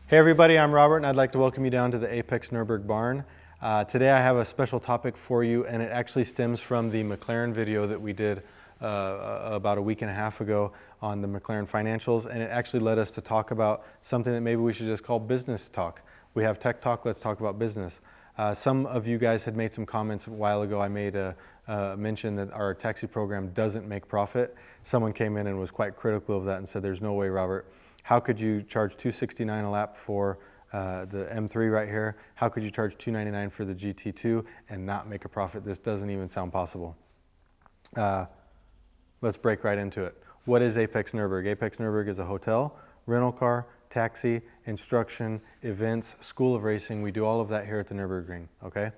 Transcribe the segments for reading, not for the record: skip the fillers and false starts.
Hey everybody, I'm Robert and I'd like to welcome you down to the Apex Nürburgring barn. Today I have a special topic for you, and it actually stems from the McLaren video that we did about a week and a half ago on the McLaren financials, and it actually led us to talk about something that maybe we should just call business talk. We have tech talk, let's talk about business. Some of you guys had made some comments a while ago. I made a mention that our taxi program doesn't make profit. Someone came in and was quite critical of that and said, there's no way, Robert. How could you charge $269 a lap for the M3 right here? How could you charge $299 for the GT2 and not make a profit? This doesn't even sound possible. Let's break right into it. What is Apex Nürburgring? Apex Nürburgring is a hotel, rental car, taxi, instruction, events, school of racing. We do all of that here at the Nürburgring, okay?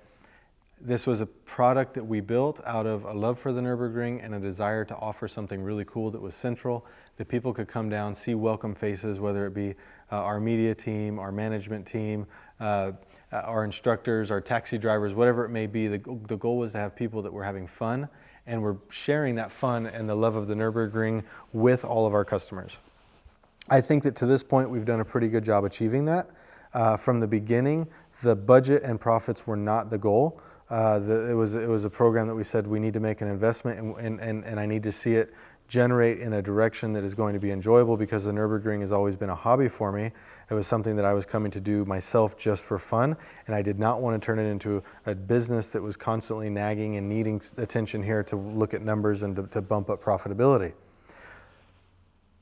This was a product that we built out of a love for the Nürburgring and a desire to offer something really cool that was central, that people could come down, see welcome faces, whether it be our media team, our management team, our instructors, our taxi drivers, whatever it may be. The goal was to have people that were having fun, and we're sharing that fun and the love of the Nürburgring with all of our customers. I think that to this point we've done a pretty good job achieving that. From the beginning, the budget and profits were not the goal. It was a program that we said we need to make an investment, and I need to see it generate in a direction that is going to be enjoyable, because the Nürburgring has always been a hobby for me. It was something that I was coming to do myself just for fun, and I did not want to turn it into a business that was constantly nagging and needing attention here to look at numbers and to bump up profitability.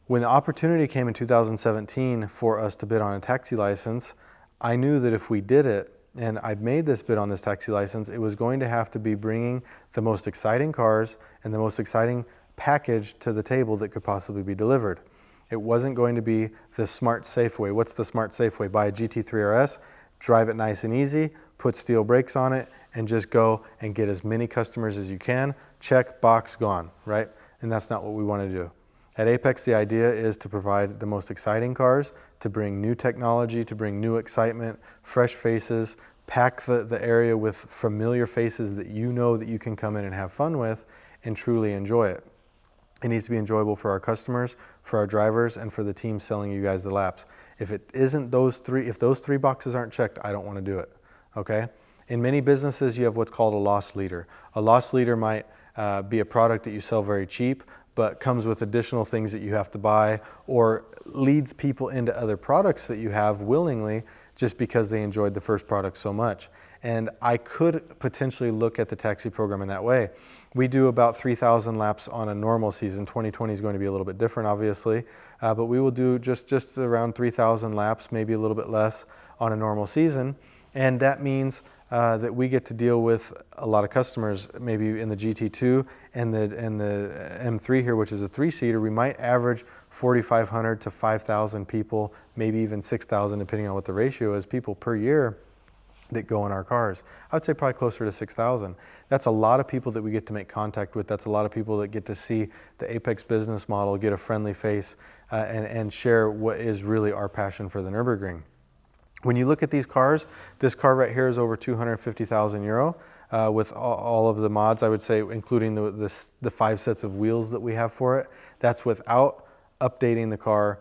When the opportunity came in 2017 for us to bid on a taxi license, I knew that if we did it, and I'd made this bid on this taxi license, it was going to have to be bringing the most exciting cars and the most exciting package to the table that could possibly be delivered. It wasn't going to be the smart, safe way. What's the smart, safe way? Buy a GT3 RS, drive it nice and easy, put steel brakes on it, and just go and get as many customers as you can. Check, box, gone, right? And that's not what we want to do. At Apex, the idea is to provide the most exciting cars, to bring new technology, to bring new excitement, fresh faces, pack the area with familiar faces that you know that you can come in and have fun with and truly enjoy it. It needs to be enjoyable for our customers, for our drivers, and for the team selling you guys the laps. If it isn't those three, if those three boxes aren't checked, I don't want to do it, okay? In many businesses, you have what's called a loss leader. A loss leader might be a product that you sell very cheap, but comes with additional things that you have to buy, or leads people into other products that you have willingly just because they enjoyed the first product so much. And I could potentially look at the taxi program in that way. We do about 3,000 laps on a normal season. 2020 is going to be a little bit different, obviously, but we will do just around 3,000 laps, maybe a little bit less on a normal season. And that means that we get to deal with a lot of customers. Maybe in the GT2 and the M3 here, which is a three-seater, we might average 4,500 to 5,000 people, maybe even 6,000, depending on what the ratio is, people per year that go in our cars. I would say probably closer to 6,000. That's a lot of people that we get to make contact with. That's a lot of people that get to see the Apex business model, get a friendly face, and share what is really our passion for the Nürburgring. When you look at these cars, this car right here is over 250,000 euro with all of the mods, I would say, including the 5 sets of wheels that we have for it. That's without updating the car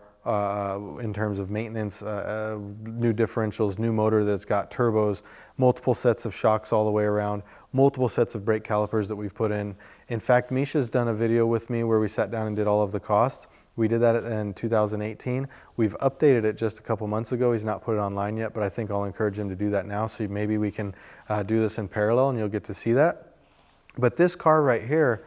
in terms of maintenance, new differentials, new motor that's got turbos, multiple sets of shocks all the way around, multiple sets of brake calipers that we've put in. In fact, Misha's done a video with me where we sat down and did all of the costs. We did that in 2018. We've updated it just a couple months ago. He's not put it online yet, but I think I'll encourage him to do that now. So maybe we can do this in parallel and you'll get to see that. But this car right here,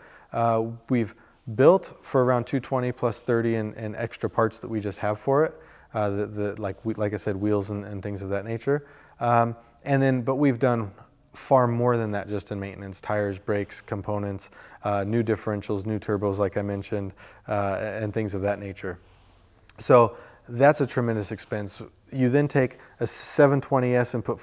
we've built for around 220 plus 30 and extra parts that we just have for it. Like I said, wheels and things of that nature. But we've done far more than that just in maintenance: tires, brakes, components, new differentials, new turbos, like I mentioned, and things of that nature. So that's a tremendous expense. You then take a 720S and put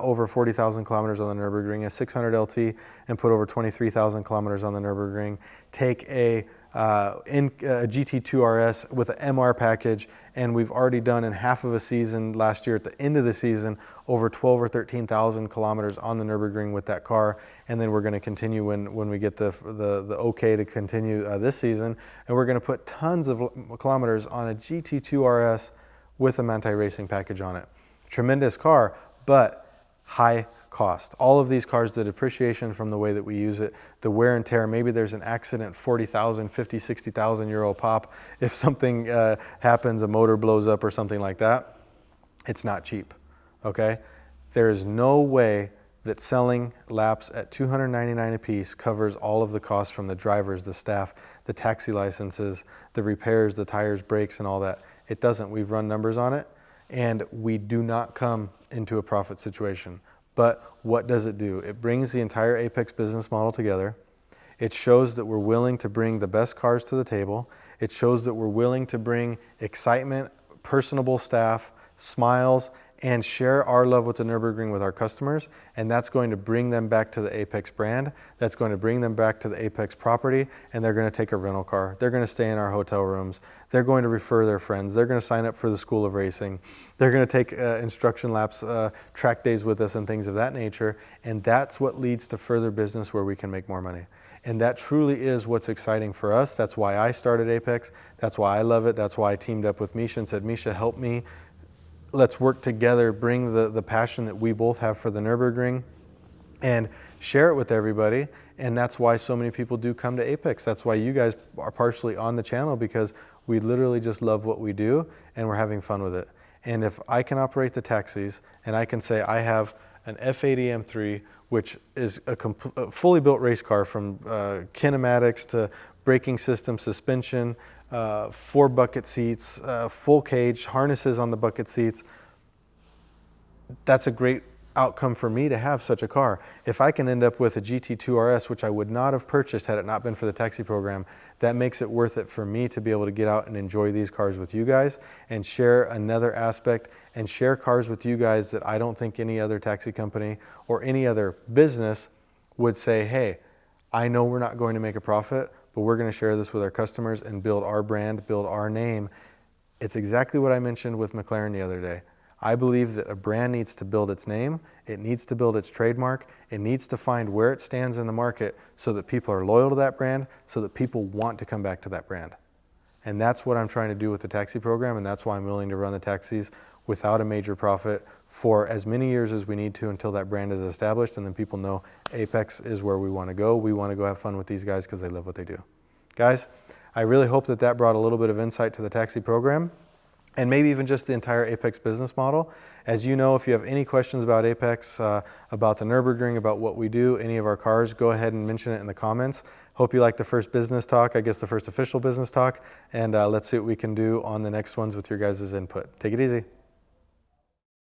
over 40,000 kilometers on the Nürburgring, a 600 LT and put over 23,000 kilometers on the Nürburgring. Take a GT2 RS with an MR package, and we've already done in half of a season last year, at the end of the season, over 12 or 13,000 kilometers on the Nürburgring with that car. And then we're going to continue when we get the okay to continue this season, and we're going to put tons of kilometers on a GT2 RS with a Manti Racing package on it. Tremendous car, but high cost. All of these cars, the depreciation from the way that we use it, the wear and tear, maybe there's an accident, 40,000, 50, 60,000 euro pop. If something happens, a motor blows up or something like that, it's not cheap, okay? There is no way that selling laps at $299 a piece covers all of the costs from the drivers, the staff, the taxi licenses, the repairs, the tires, brakes, and all that. It doesn't. We've run numbers on it, and we do not come into a profit situation. But what does it do? It brings the entire Apex business model together. It shows that we're willing to bring the best cars to the table. It shows that we're willing to bring excitement, personable staff, smiles, and share our love with the Nürburgring with our customers, and that's going to bring them back to the Apex brand, that's going to bring them back to the Apex property, and they're going to take a rental car, they're going to stay in our hotel rooms, they're going to refer their friends, they're going to sign up for the School of Racing, they're going to take instruction laps, track days with us and things of that nature, and that's what leads to further business where we can make more money. And that truly is what's exciting for us. That's why I started Apex, that's why I love it, that's why I teamed up with Misha and said, Misha, help me. Let's work together, bring the passion that we both have for the Nürburgring and share it with everybody. And that's why so many people do come to Apex. That's why you guys are partially on the channel, because we literally just love what we do and we're having fun with it. And if I can operate the taxis and I can say I have an F80 M3, which is a fully built race car from kinematics to braking system, suspension, 4 bucket seats, full cage, harnesses on the bucket seats. That's a great outcome for me to have such a car. If I can end up with a GT2 RS, which I would not have purchased had it not been for the taxi program, that makes it worth it for me to be able to get out and enjoy these cars with you guys and share another aspect and share cars with you guys that I don't think any other taxi company or any other business would say, hey, I know we're not going to make a profit, but we're going to share this with our customers and build our brand, build our name. It's exactly what I mentioned with McLaren the other day. I believe that a brand needs to build its name, it needs to build its trademark, it needs to find where it stands in the market so that people are loyal to that brand, so that people want to come back to that brand. And that's what I'm trying to do with the taxi program, and that's why I'm willing to run the taxis without a major profit for as many years as we need to until that brand is established and then people know Apex is where we want to go. We want to go have fun with these guys because they love what they do. Guys, I really hope that that brought a little bit of insight to the taxi program and maybe even just the entire Apex business model. As you know, if you have any questions about Apex, about the Nürburgring, about what we do, any of our cars, go ahead and mention it in the comments. Hope you like the first business talk, I guess the first official business talk, and let's see what we can do on the next ones with your guys' input. Take it easy.